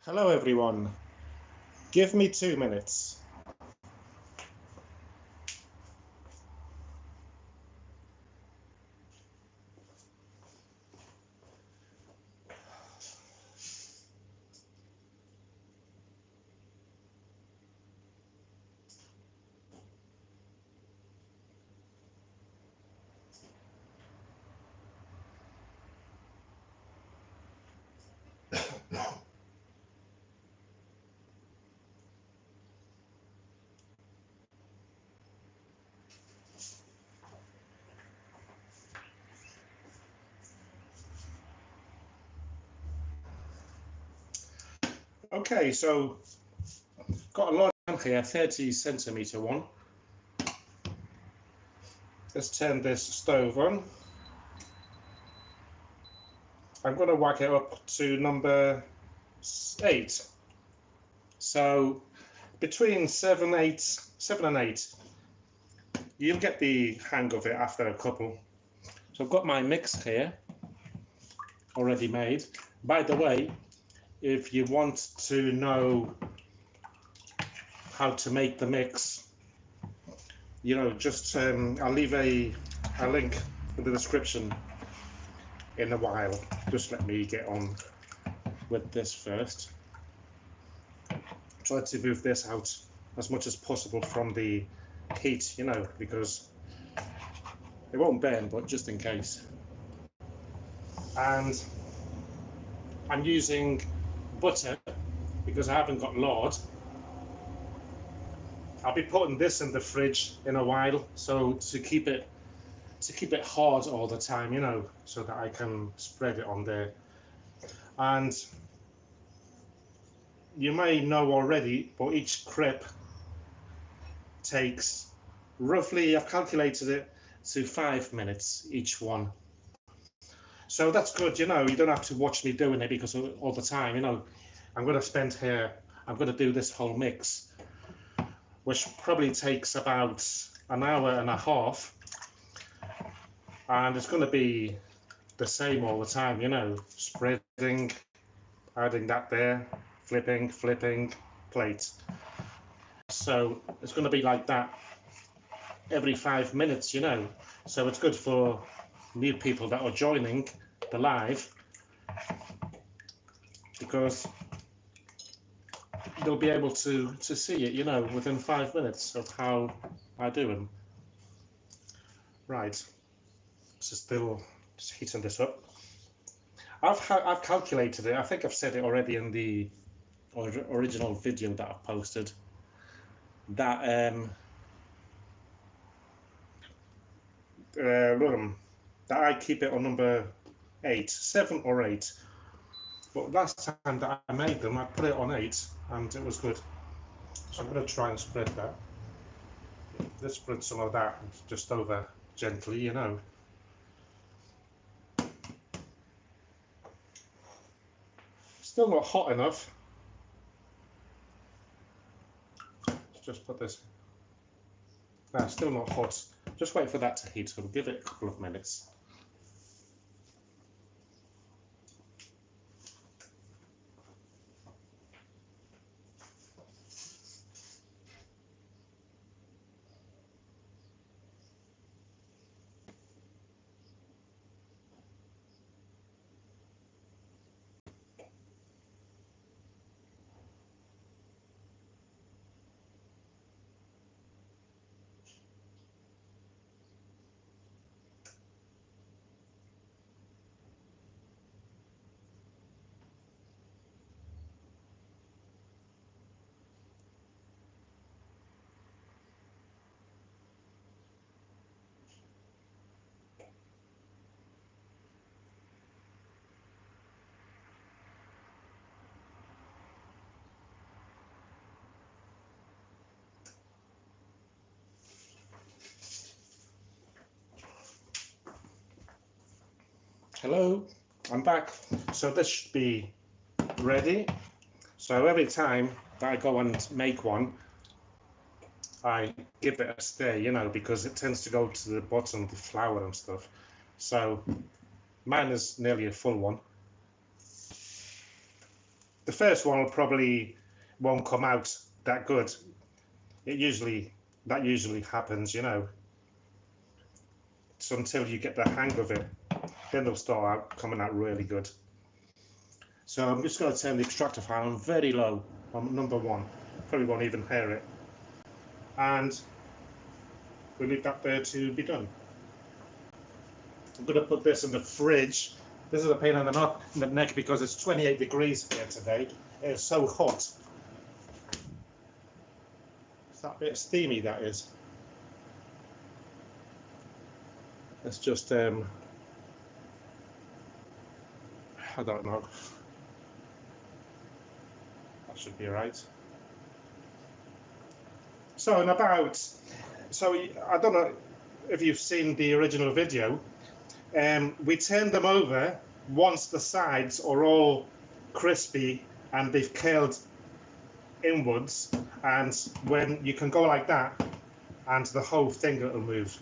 Hello everyone, give me 2 minutes. Okay, so got a Lard here, 30 centimeter one. Let's turn this stove on. I'm going to whack it up to number 8. So between 7 and 8, you'll get the hang of it after a couple. So I've got my mix here already made. By the way, if you want to know how to make the mix, just I'll leave a link in the description in a while. Just let me get on with this first. Try to move this out as much as possible from the heat, because it won't burn, but just in case. And I'm using butter because I haven't got lard. I'll be putting this in the fridge in a while, so to keep it hard all the time, so that I can spread it on there. And you may know already, but each crepe takes roughly, I've calculated it to 5 minutes each one. So that's good, you don't have to watch me doing it, because all the time, I'm going to spend here, I'm going to do this whole mix, which probably takes about an hour and a half. And it's going to be the same all the time, spreading, adding that there, flipping, plate. So it's going to be like that every 5 minutes, So it's good for new people that are joining the live, because they'll be able to see it, within 5 minutes of how I do them. Right, so still just heating this up. I've calculated it. I think I've said it already in the original video that I've posted, that that I keep it on number 8, 7 or 8. But last time that I made them, I put it on 8 and it was good. So I'm going to try and spread that. Let's spread some of that just over gently, Still not hot enough. Let's just put this. No, still not hot. Just wait for that to heat, so we'll give it a couple of minutes. Hello, I'm back. So this should be ready. So every time that I go and make one, I give it a stir, because it tends to go to the bottom of the flour and stuff. So mine is nearly a full one. the first one will probably won't come out that good. That usually happens, you know. So until you get the hang of it, then they'll start coming out really good. So I'm just going to turn the extractor fan on very low on number 1. Probably won't even hear it. And we'll leave that there to be done. I'm going to put this in the fridge. This is a pain in the neck because it's 28 degrees here today. It's so hot. It's that bit steamy, that is. It's just, I don't know. That should be right. So I don't know if you've seen the original video. We turn them over once the sides are all crispy and they've curled inwards, and when you can go like that and the whole thing will move.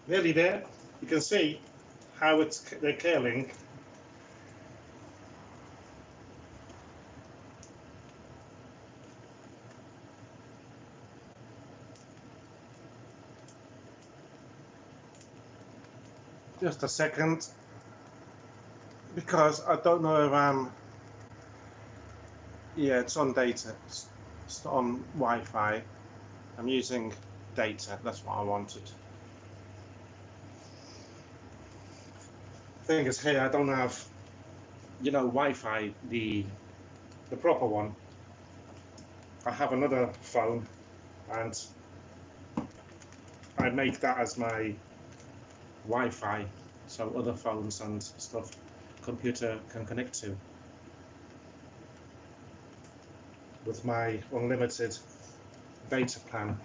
Nearly there. You can see how they're curling. Just a second, because I don't know if yeah, it's on data. It's on Wi-Fi. I'm using data. That's what I wanted. Thing is, here I don't have, you know, Wi-Fi, the proper one. I have another phone, and I make that as my Wi-Fi, so other phones and stuff, computer can connect to with my unlimited data plan.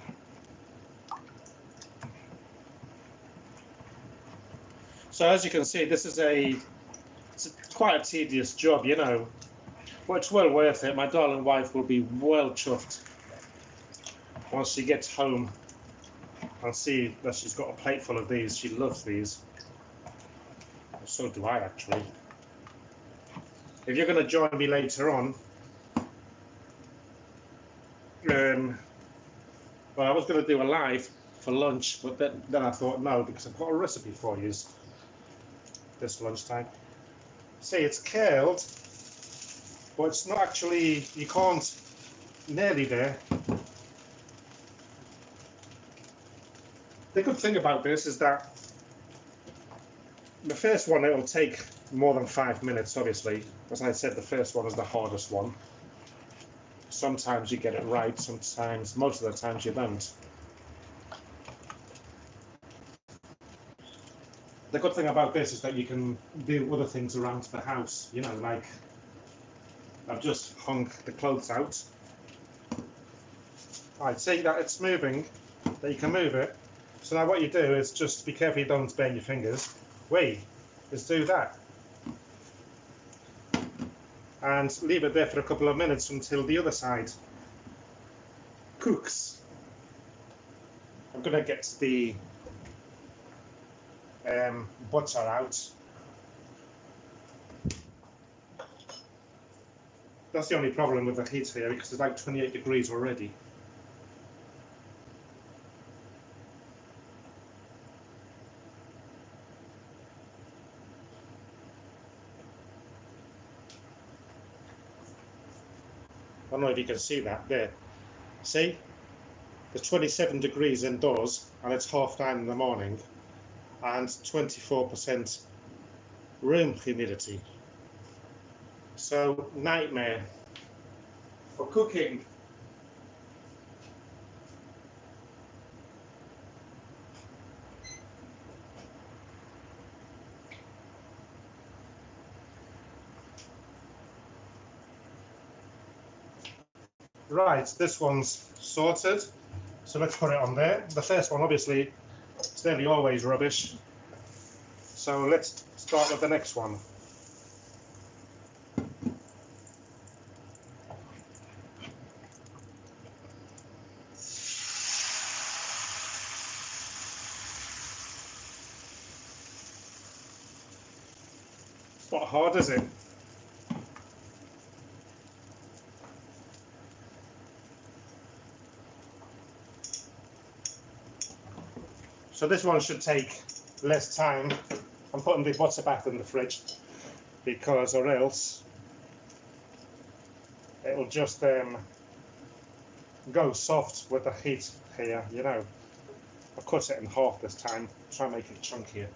So as you can see, this is quite a tedious job, you know, but it's well worth it. My darling wife will be well chuffed once she gets home and see that she's got a plate full of these. She loves these. So do I, actually. If you're going to join me later on, well, I was going to do a live for lunch, but then I thought no, because I've got a recipe for you this lunchtime. See, it's curled, but it's not actually, you can't, nearly there. The good thing about this is that the first one, it'll take more than 5 minutes, obviously. As I said, the first one is the hardest one. Sometimes you get it right, sometimes, most of the times you don't. The good thing about this is that you can do other things around the house, you know, like I've just hung the clothes out. Right, see that it's moving, that you can move it. So now what you do is just be careful you don't burn your fingers. Wait, just do that. And leave it there for a couple of minutes until the other side cooks. I'm going to get the butter out. That's the only problem with the heat here, because it's like 28 degrees already. I don't know if you can see that there. See? There's 27 degrees indoors and it's 9:30 in the morning and 24% room humidity. So, nightmare for cooking. Right, this one's sorted, so let's put it on there. The first one, obviously, it's nearly always rubbish, so let's start with the next one. It's not hard, is it? So this one should take less time. I'm putting the butter back in the fridge because, or else it'll just go soft with the heat here, you know. I've cut it in half this time, try and make it chunkier.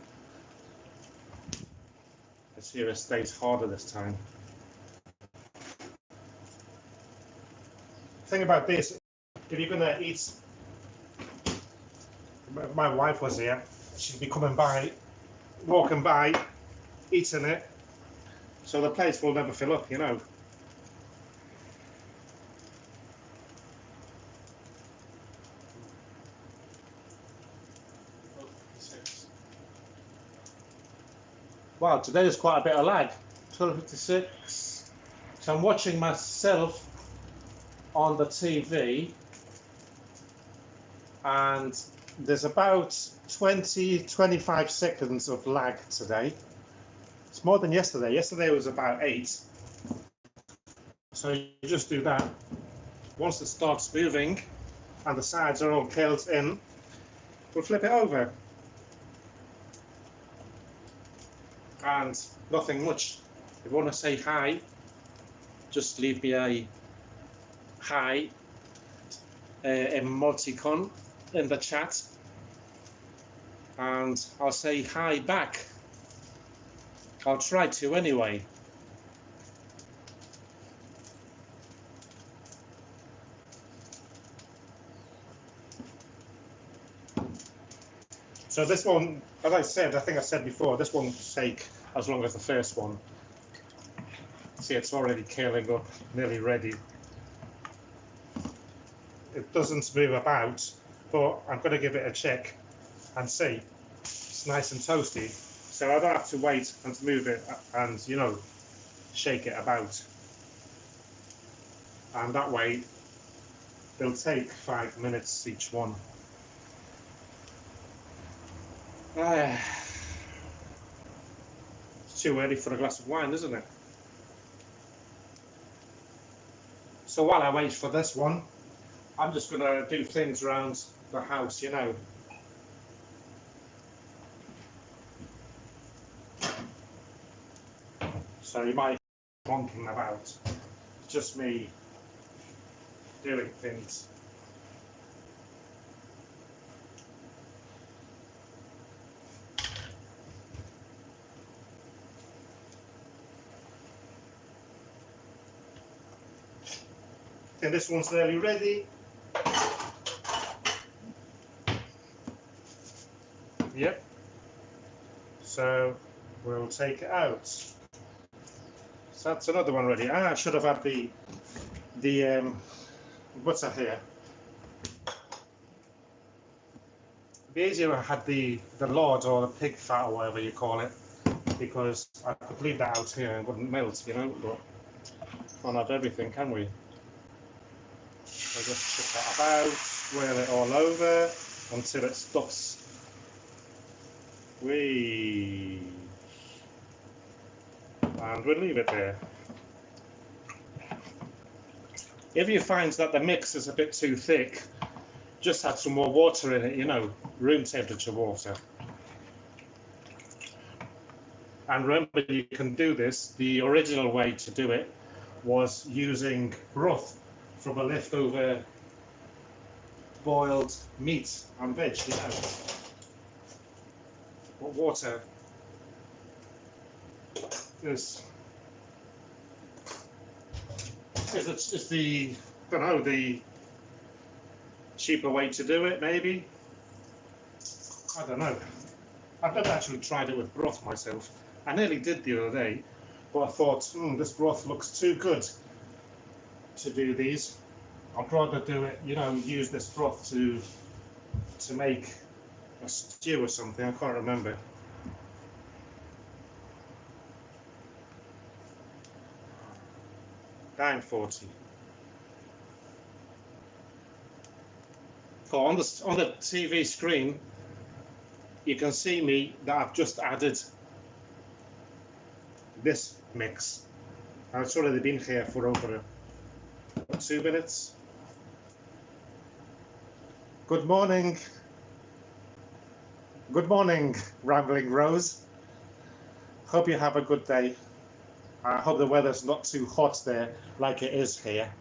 Let's see if it stays harder this time. The thing about this, if you're gonna eat, if my wife was here, she'd be coming by, walking by, eating it, so the place will never fill up, you know. Wow, today is quite a bit of lag. 12:56. So I'm watching myself on the TV, and there's about 20-25 seconds of lag today. It's more than yesterday. Yesterday was about 8. So you just do that. Once it starts moving and the sides are all curled in, we'll flip it over. And nothing much. If you want to say hi, just leave me a hi emoticon in the chat and I'll say hi back. I'll try to anyway. So this one, as I said, I think I said before, this won't take as long as the first one. See, it's already curling up, nearly ready. It doesn't move about, but I'm going to give it a check and see. It's nice and toasty, so I don't have to wait and move it and, you know, shake it about. And that way, they'll take 5 minutes each one. It's too early for a glass of wine, isn't it? So while I wait for this one, I'm just going to do things around the house, you know. So you might be wondering about, it's just me doing things. And this one's nearly ready. Yep. So we'll take it out. So that's another one ready. I should have had the what's that here? It'd be easier if I had the lard or the pig fat or whatever you call it, because I could leave that out here and it wouldn't melt, you know, but can't have everything, can we? So just chip that about, swirl it all over until it stops. And we'll leave it there. If you find that the mix is a bit too thick, just add some more water in it, you know, room temperature water. And remember, you can do this. The original way to do it was using broth from a leftover boiled meat and veg, you know. But water is the, I don't know, the cheaper way to do it, maybe. I don't know. I've never actually tried it with broth myself. I nearly did the other day, but I thought, this broth looks too good to do these. I'd rather do it, you know, use this broth to make a stew or something. I can't remember. $9.40. So on the TV screen, you can see me that I've just added this mix. And it's already been here for over 2 minutes. Good morning. Good morning, Rambling Rose. Hope you have a good day. I hope the weather's not too hot there like it is here.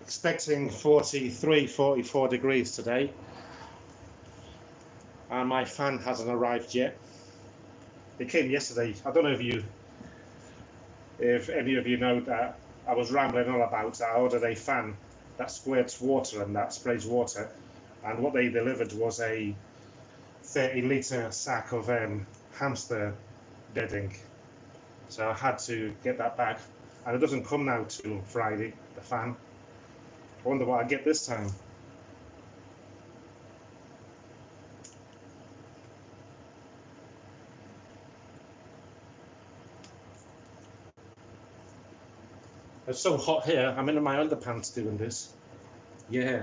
Expecting 43, 44 degrees today. And my fan hasn't arrived yet. It came yesterday. I don't know if any of you know that I was rambling on about. I ordered a fan that squirts water and that sprays water. And what they delivered was a 30-litre sack of hamster bedding. So I had to get that back, and it doesn't come now till Friday, the fan. I wonder what I get this time. It's so hot here, I'm in my underpants doing this. Yeah,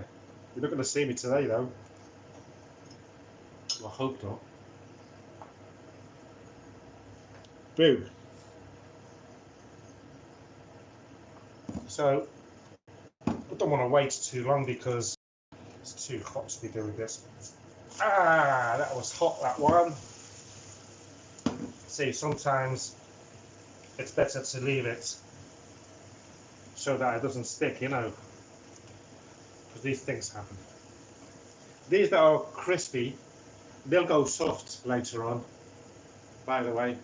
you're not going to see me today though. Well, I hope not. Boo. So, I don't want to wait too long because it's too hot to be doing this. That was hot, that one. See, sometimes it's better to leave it so that it doesn't stick, you know, because these things happen. These that are crispy, they'll go soft later on, by the way.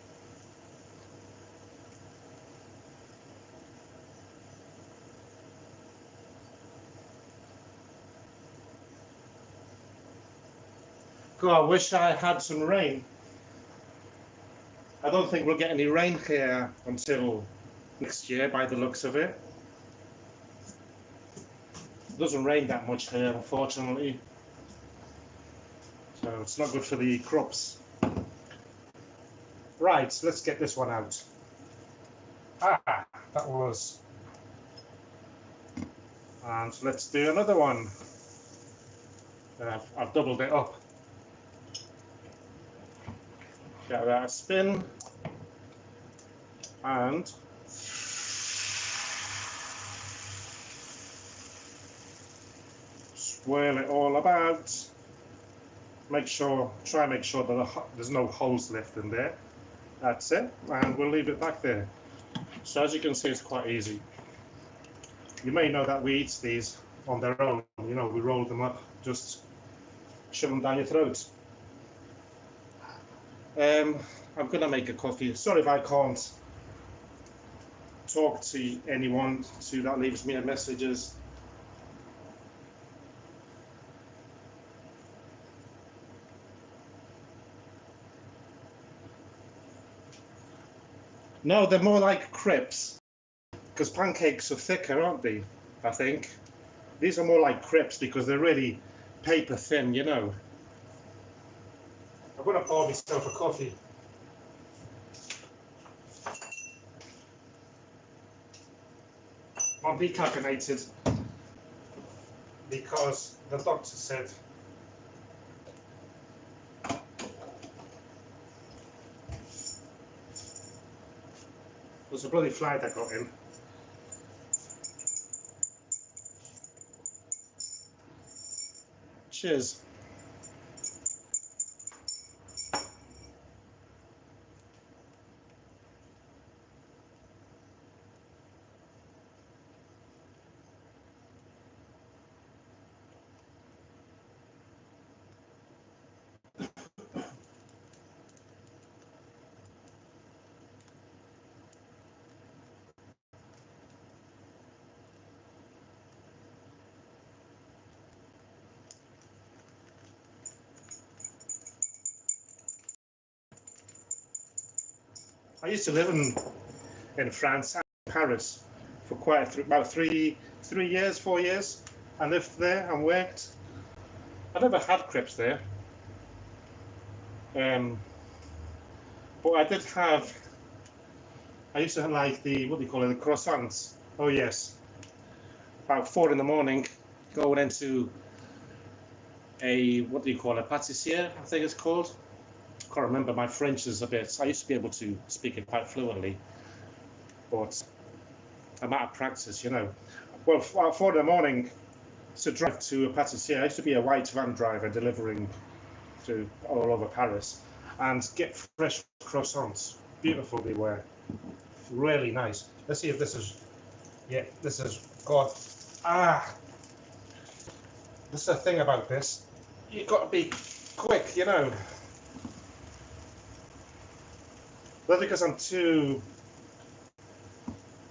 God, I wish I had some rain. I don't think we'll get any rain here until next year by the looks of it. It doesn't rain that much here, unfortunately. So it's not good for the crops. Right, let's get this one out. That was. And let's do another one. I've doubled it up. Get that a spin. And swirl it all about. Try and make sure that there's no holes left in there. That's it, and we'll leave it back there. So as you can see, it's quite easy. You may know that we eat these on their own. You know, we roll them up, just shove them down your throat. I'm gonna make a coffee. Sorry if I can't talk to anyone that leaves me messages. No, they're more like crepes, because pancakes are thicker, aren't they? I think. These are more like crepes because they're really paper thin, you know. I'm going to pour myself a coffee. I'm decaffeinated because the doctor said there's a bloody fly that got in. Cheers. I used to live in France, Paris, for about 3 years, 4 years. I lived there and worked. I never had crepes there, but I did have. I used to like the what do you call it, the croissants. Oh yes, about 4 in the morning, going into a what do you call it, pâtissier, I think it's called. I can't remember. My French is a bit. I used to be able to speak it quite fluently, but I'm out of practice, you know. Well, 4 in the morning to drive to a pâtissier. I used to be a white van driver delivering to all over Paris, and get fresh croissants. Beautiful they were, really nice. Let's see if this is. Yeah, this is God. This is the thing about this. You've got to be quick, you know. That's because I'm too.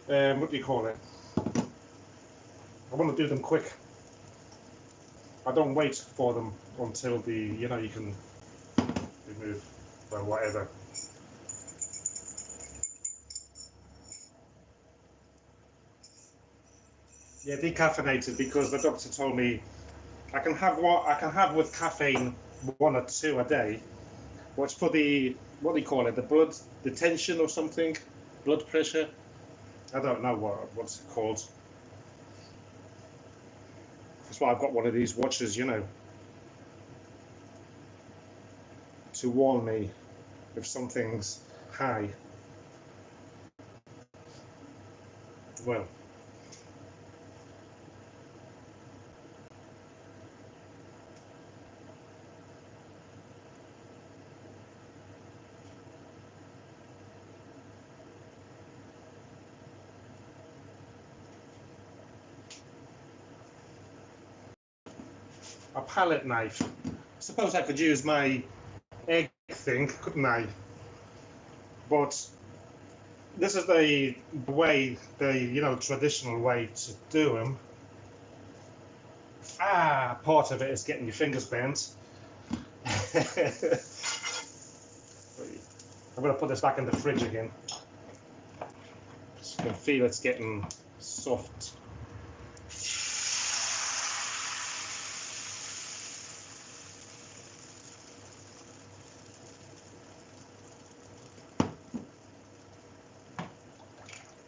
What do you call it? I want to do them quick. I don't wait for them until the, you know, you can remove or whatever. Yeah, decaffeinated because the doctor told me I can have with caffeine 1 or 2 a day. What's for the, what do you call it? The tension or something, blood pressure. I don't know what's it called. That's why I've got one of these watches, you know, to warn me if something's high. Well, a palette knife. I suppose I could use my egg thing, couldn't I? But this is the way, the, you know, traditional way to do them. Part of it is getting your fingers bent. I'm going to put this back in the fridge again. You can feel it's getting soft.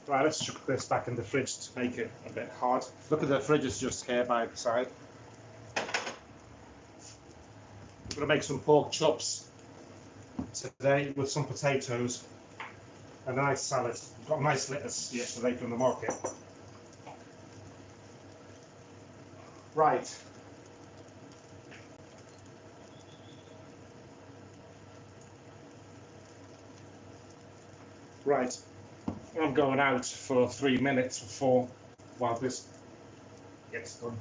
Right, let's chuck this back in the fridge to make it a bit hard. Look at the fridge is just here by the side. I'm going to make some pork chops today with some potatoes and a nice salad. Got a nice lettuce yesterday from the market. Right. Right. I'm going out for 3 minutes or 4 while this gets done.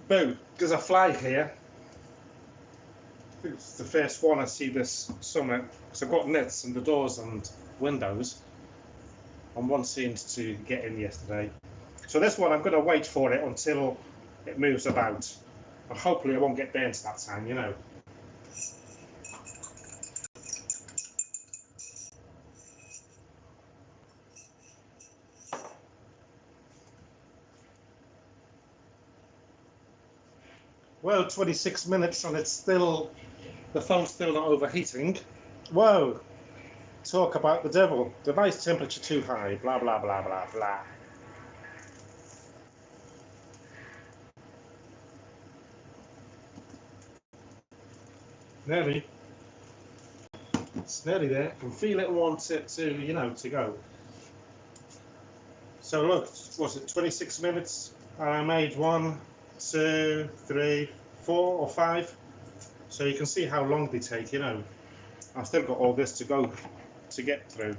Boo, there's a fly here. I think it's the first one I see this summer. Because I've got nets in the doors and windows. And one seemed to get in yesterday. So this one, I'm going to wait for it until it moves about. And hopefully I won't get burnt that time, you know. Well, 26 minutes and it's still, the phone's still not overheating. Whoa, talk about the devil. Device temperature too high, blah, blah, blah, blah, blah. Nearly. It's nearly there. I can feel it, want it to, you know, to go. So look, was it 26 minutes? I made 1, 2, 3, 4 or 5. So you can see how long they take, you know. I've still got all this to go to get through.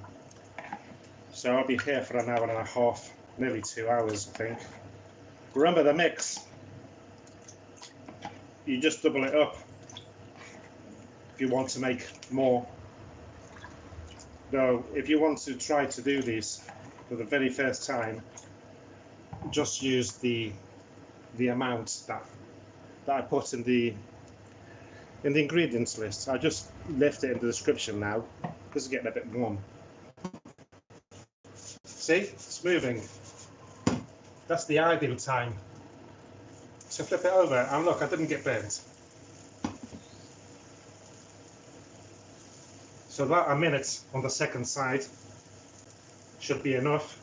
So I'll be here for an hour and a half, nearly 2 hours, I think. Remember the mix. You just double it up if you want to make more. Though, if you want to try to do these for the very first time, just use the amount that I put in the ingredients list. I just left it in the description now because it's getting a bit warm. See, it's moving. That's the ideal time. So flip it over and look, I didn't get burnt. So that a minute on the second side should be enough.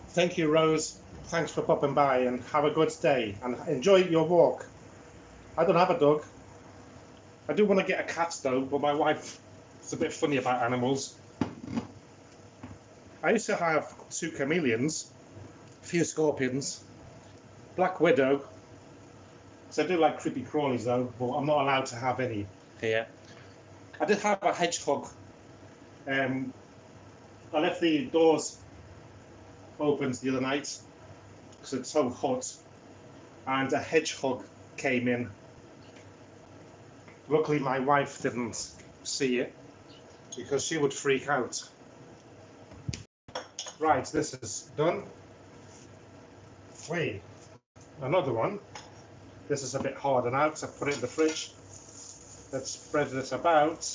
Thank you, Rose. Thanks for popping by and have a good day and enjoy your walk. I don't have a dog. I do want to get a cat though, but my wife is a bit funny about animals. I used to have 2 chameleons, a few scorpions, black widow. So I do like creepy crawlies though, but I'm not allowed to have any here. I did have a hedgehog. I left the doors opened the other night because it's so hot, and a hedgehog came in. Luckily my wife didn't see it because she would freak out. Right, this is done. Wait, another one. This is a bit harder now because I put it in the fridge. Let's spread this about.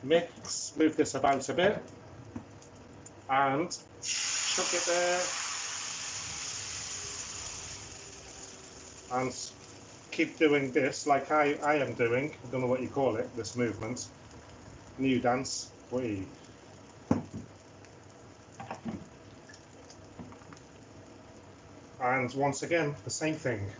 Mix, move this about a bit, and chuck it there. And keep doing this like I am doing. I don't know what you call it, this movement. New dance. Whee. And once again, the same thing.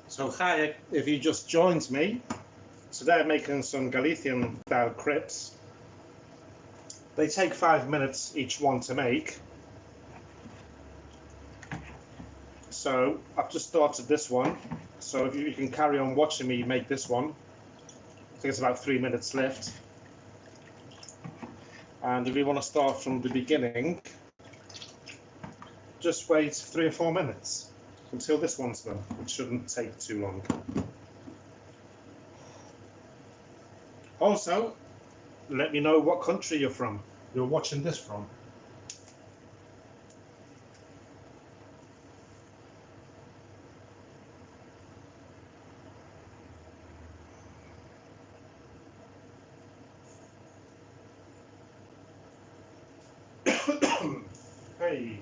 So hi, if you just joined me, today I'm making some Galician style crepes. They take 5 minutes each one to make. So I've just started this one, so if you can carry on watching me make this one. think it's about 3 minutes left. And if you want to start from the beginning, just wait 3 or 4 minutes until this one's done. It shouldn't take too long. Also, let me know what country you're watching this from. Hey.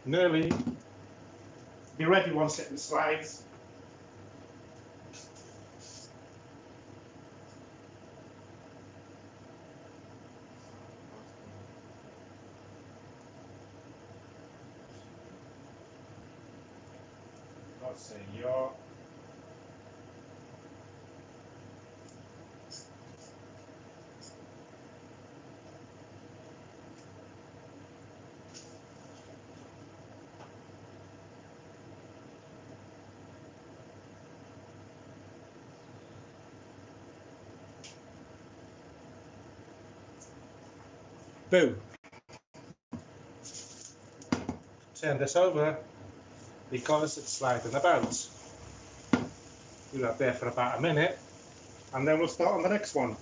Nearly. Be ready once it slides. Let's see, Boo. Turn this over because it's sliding about. Do that there for about a minute and then we'll start on the next one.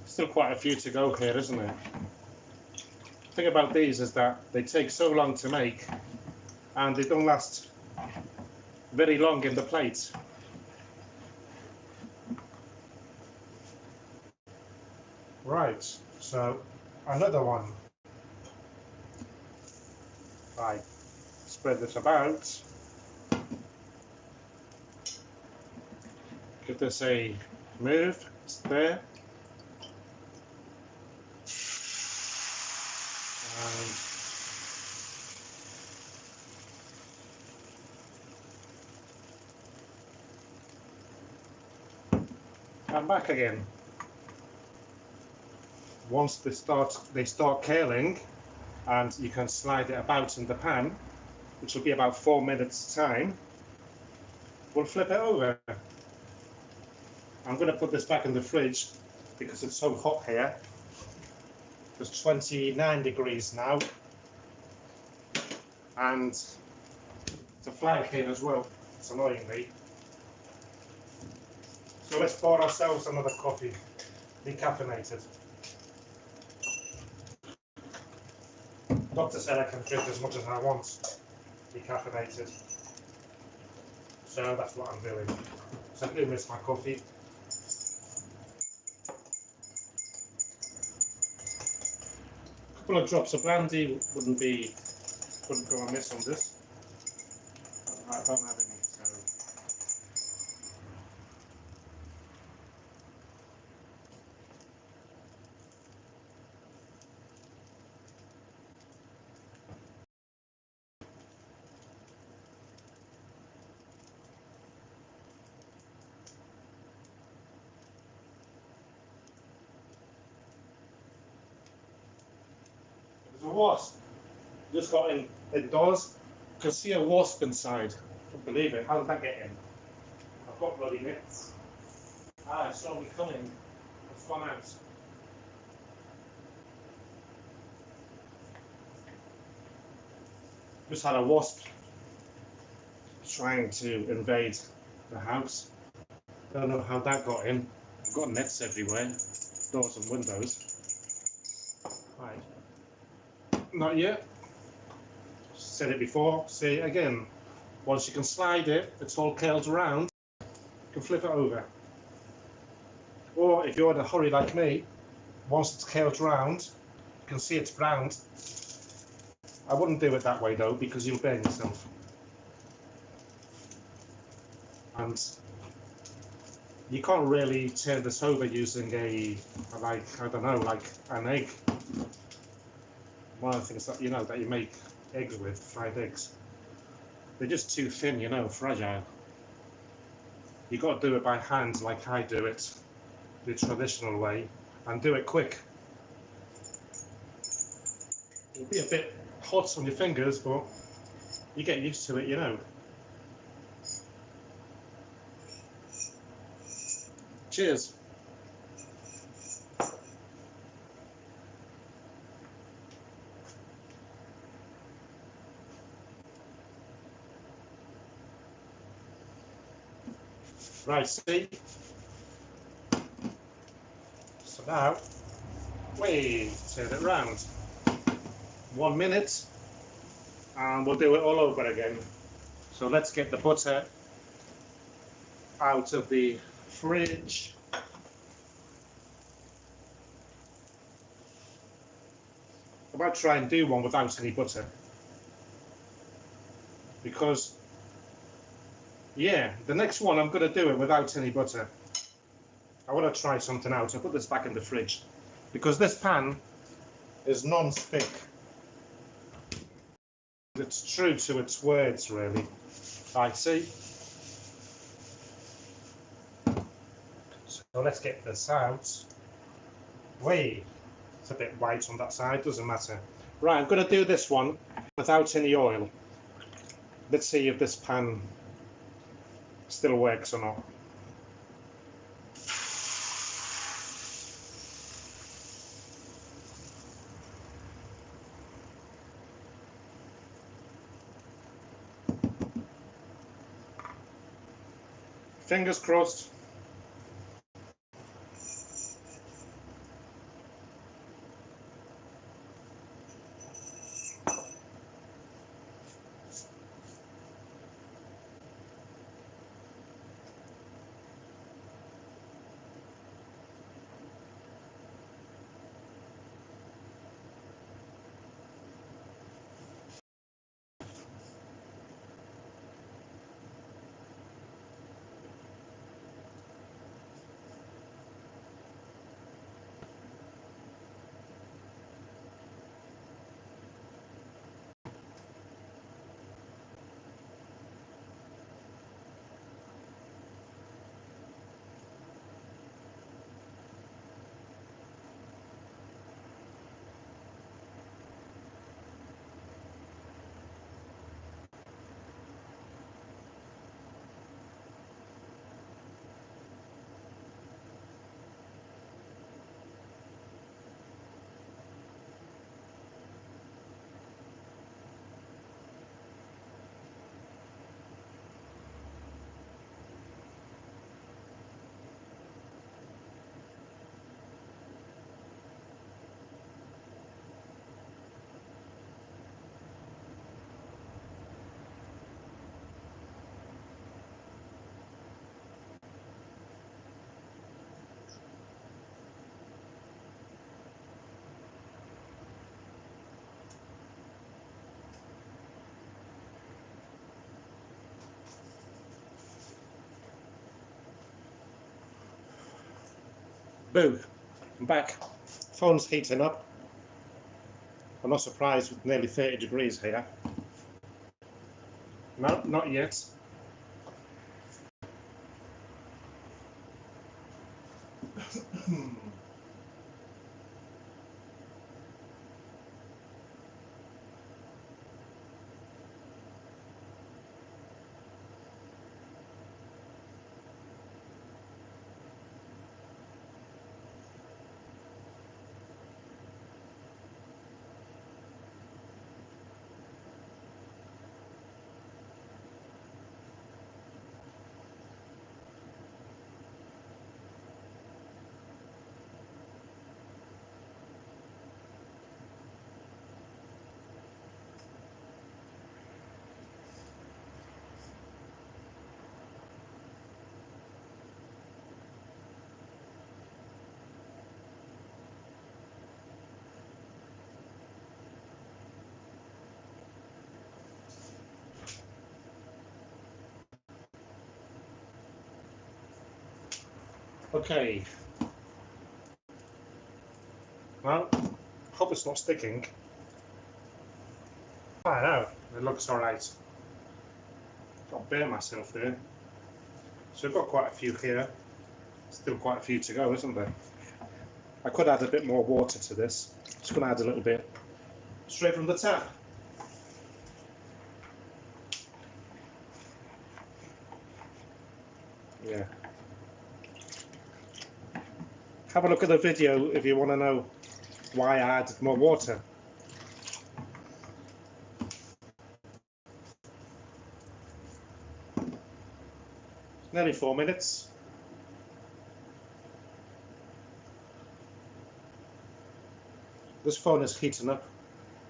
Still quite a few to go here, isn't it? The thing about these is that they take so long to make and they don't last very long in the plate. Right, so another one. Right, spread this about. Give this a move, it's there. And back again. Once they start curling, and you can slide it about in the pan, which will be about 4 minutes time, we'll flip it over. I'm going to put this back in the fridge because it's so hot here. It's 29 degrees now, and it's a fly here as well. It's annoying me. So let's pour ourselves another coffee, decaffeinated. Doctor said I can drink as much as I want, decaffeinated. So that's what I'm doing. So I do miss my coffee. A couple of drops of brandy wouldn't go amiss on this. I don't have any, so. There's a wasp. Just got indoors. You can see a wasp inside. I can't believe it. How did that get in? I've got bloody nets. Ah, it saw me coming. It's gone out. Just had a wasp trying to invade the house. Don't know how that got in. I've got nets everywhere, doors and windows. Right. Not yet. Said it before, say it again. Once you can slide it, it's all curled around, you can flip it over. Or if you're in a hurry like me, once it's curled around, you can see it's browned. I wouldn't do it that way though, because you'll burn yourself. And you can't really turn this over using like an egg. one of the things that that you make eggs with, fried eggs. They're just too thin, fragile. You got to do it by hand, like I do it, the traditional way, and do it quick. It'll be a bit hot on your fingers, but you get used to it. Cheers. Right, see? So now, we turn it round. 1 minute, and we'll do it all over again. So let's get the butter out of the fridge. I might try and do one without any butter. Because, yeah, the next one I'm going to do it without any butter. I want to try something out. I'll put this back in the fridge. Because this pan is non-stick. It's true to its words, really. I see. So let's get this out. Wait, it's a bit white on that side, doesn't matter. Right, I'm going to do this one without any oil. Let's see if this pan still works or not. Fingers crossed. Boo, I'm back. Phone's heating up. I'm not surprised with nearly 30 degrees here. No, not yet. Okay. Well, hope it's not sticking. I know, it looks alright. Got bare myself there. So I've got quite a few here. Still quite a few to go, isn't there? I could add a bit more water to this. Just going to add a little bit straight from the tap. Yeah. Have a look at the video if you want to know why I added more water. Nearly 4 minutes. This phone is heating up.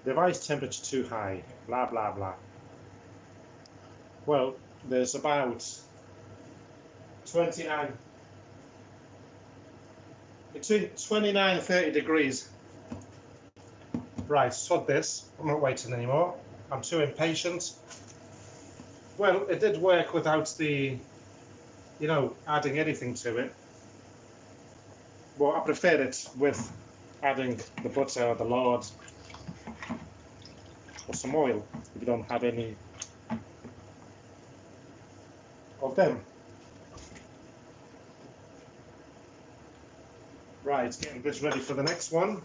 Device temperature too high. Blah blah blah. Well, there's about 29, between 29 and 30 degrees. Right, sod this. I'm not waiting anymore. I'm too impatient. Well, it did work without the, you know, adding anything to it. Well, I prefer it with adding the butter or the lard or some oil if you don't have any of them. Right, getting this ready for the next one.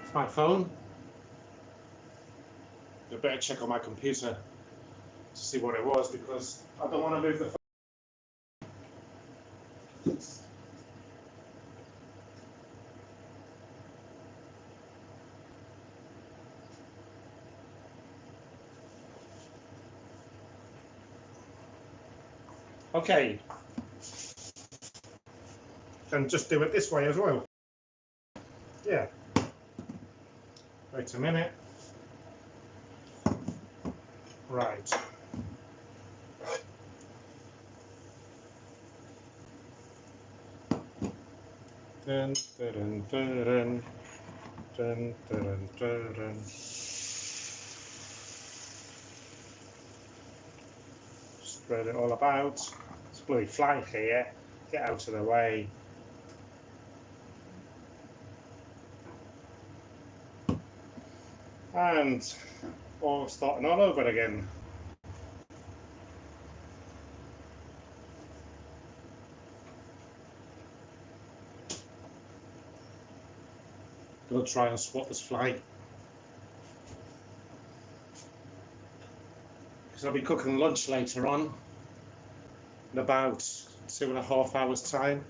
It's my phone. I better check on my computer to see what it was because I don't want to move the phone. Okay, and just do it this way as well. Yeah. Wait a minute. Right. Dun, dun, dun, dun, dun, dun, dun, dun. Spread it all about. It's a bloody fly here. Get out of the way. And all starting all over again. Gonna try and swat this fly. Because I'll be cooking lunch later on in about 2.5 hours time.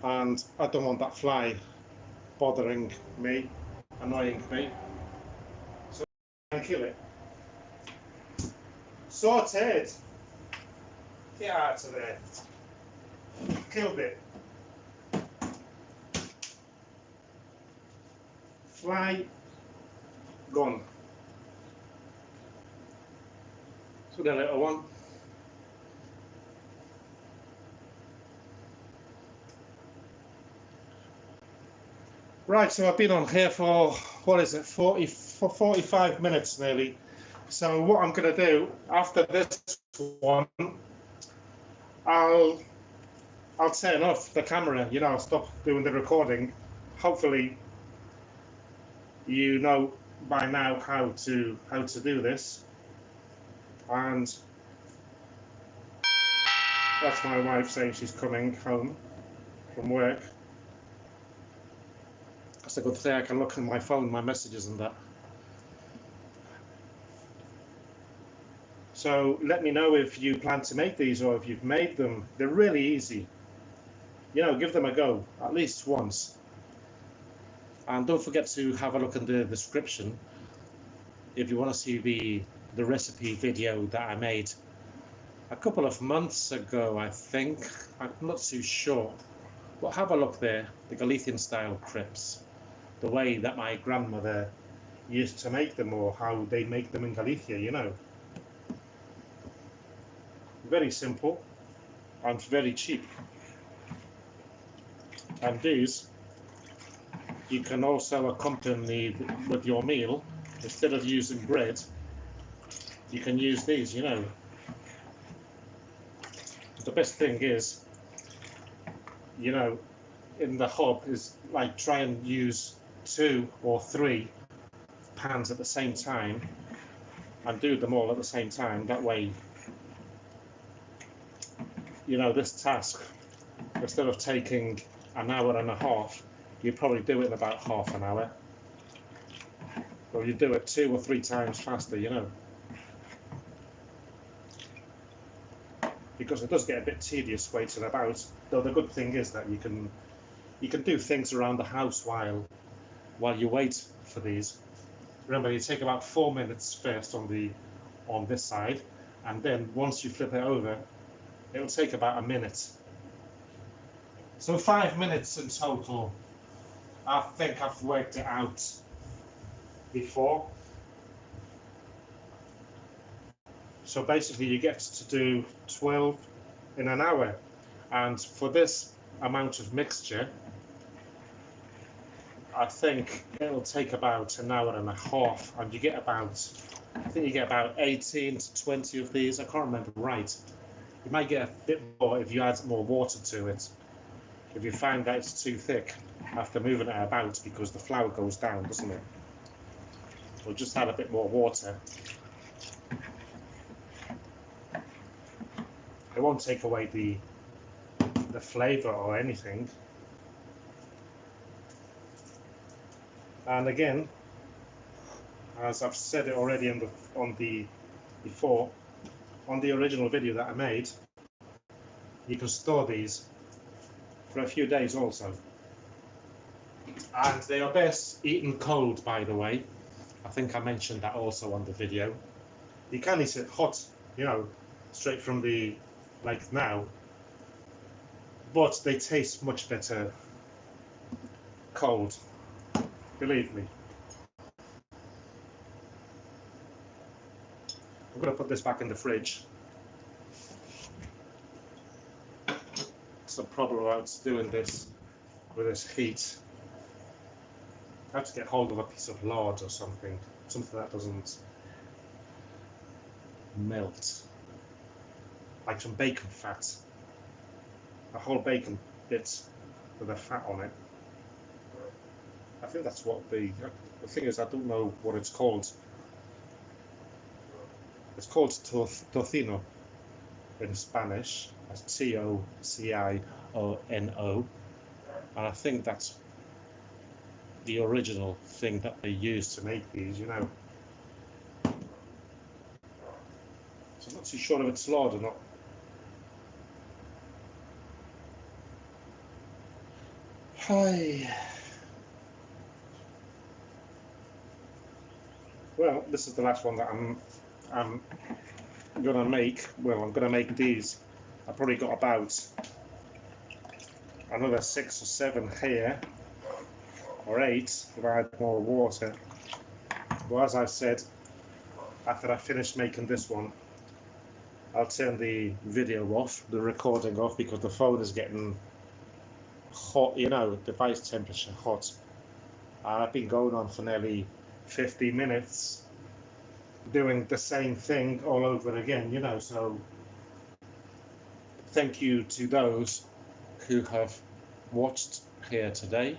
And I don't want that fly bothering me, annoying me. So I can kill it. Sorted! Get out of there. Killed it. Fly gone. So the little one. Right, so I've been on here for, what is it, 45 minutes nearly. So what I'm going to do after this one, I'll turn off the camera, you know, I'll stop doing the recording. Hopefully you know by now how to do this. And that's my wife saying she's coming home from work. That's a good thing, I can look at my phone, my messages and that. So let me know if you plan to make these or if you've made them. They're really easy. You know, give them a go at least once. And don't forget to have a look in the description if you want to see the recipe video that I made a couple of months ago, I think. I'm not too sure. But have a look there, the Galician style crepes. The way that my grandmother used to make them, or how they make them in Galicia, you know. Very simple and very cheap. And these you can also accompany with your meal. Instead of using bread, you can use these, you know. The best thing is, you know, in the hub is like try and use 2 or 3 pans at the same time and do them all at the same time. That way, you know, this task, instead of taking an hour and a half, you probably do it in about half an hour. Or you do it 2 or 3 times faster, you know. Because it does get a bit tedious waiting about. Though the good thing is that you can do things around the house while you wait for these. Remember, you take about 4 minutes first on this side, and then once you flip it over, it'll take about a minute. So 5 minutes in total. I think I've worked it out before. So basically you get to do 12 in an hour, and for this amount of mixture I think it'll take about an hour and a half, and you get about, I think you get about 18 to 20 of these. I can't remember right. You might get a bit more if you add more water to it. If you find that it's too thick after moving it about, because the flour goes down, doesn't it? We'll just add a bit more water. It won't take away the flavour or anything. And again, as I've said it already on the original video that I made, you can store these for a few days also. And they are best eaten cold, by the way. I think I mentioned that also on the video. You can eat it hot, you know, straight from the, like now, but they taste much better cold, believe me. I'm going to put this back in the fridge. It's the problem about doing this with this heat. I have to get hold of a piece of lard or something that doesn't melt. Like some bacon fat. A whole bacon bit with a fat on it. I think that's what the thing is, I don't know what it's called. It's called tocino in Spanish. That's Tocino. And I think that's the original thing that they used to make these, you know. So I'm not too sure if it's lard or not. Hi. Well, this is the last one that I'm gonna make. Well, I'm gonna make these. I've probably got about another 6 or 7 here, or 8 if I add more water. Well, as I said, after I finish making this one, I'll turn the video off, the recording off, because the phone is getting hot, you know, device temperature hot. And I've been going on for nearly 50 minutes doing the same thing all over again, you know, so thank you to those who have watched here today.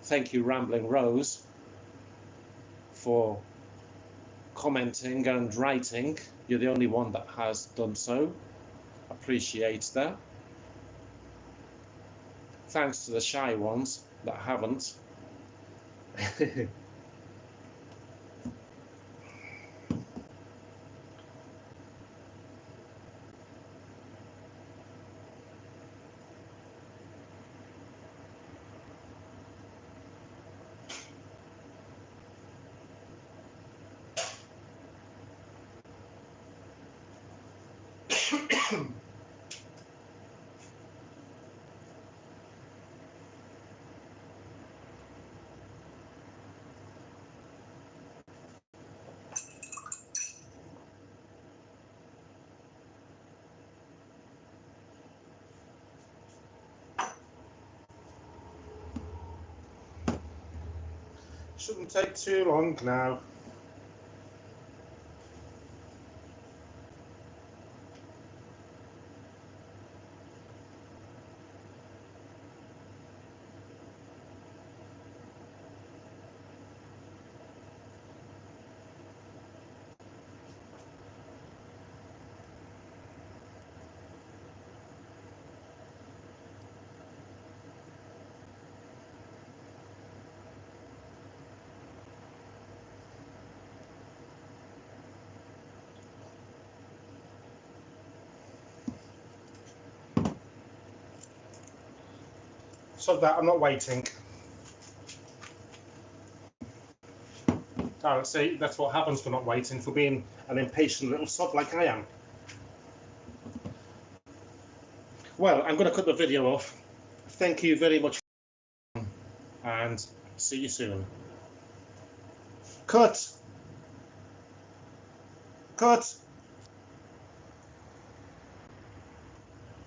Thank you, Rambling Rose, for commenting and writing. You're the only one that has done so. Appreciate that. Thanks to the shy ones that haven't. Shouldn't take too long now. So that I'm not waiting. Oh, see, that's what happens for not waiting, for being an impatient little sod like I am. Well, I'm going to cut the video off. Thank you very much, and see you soon. Cut! Cut!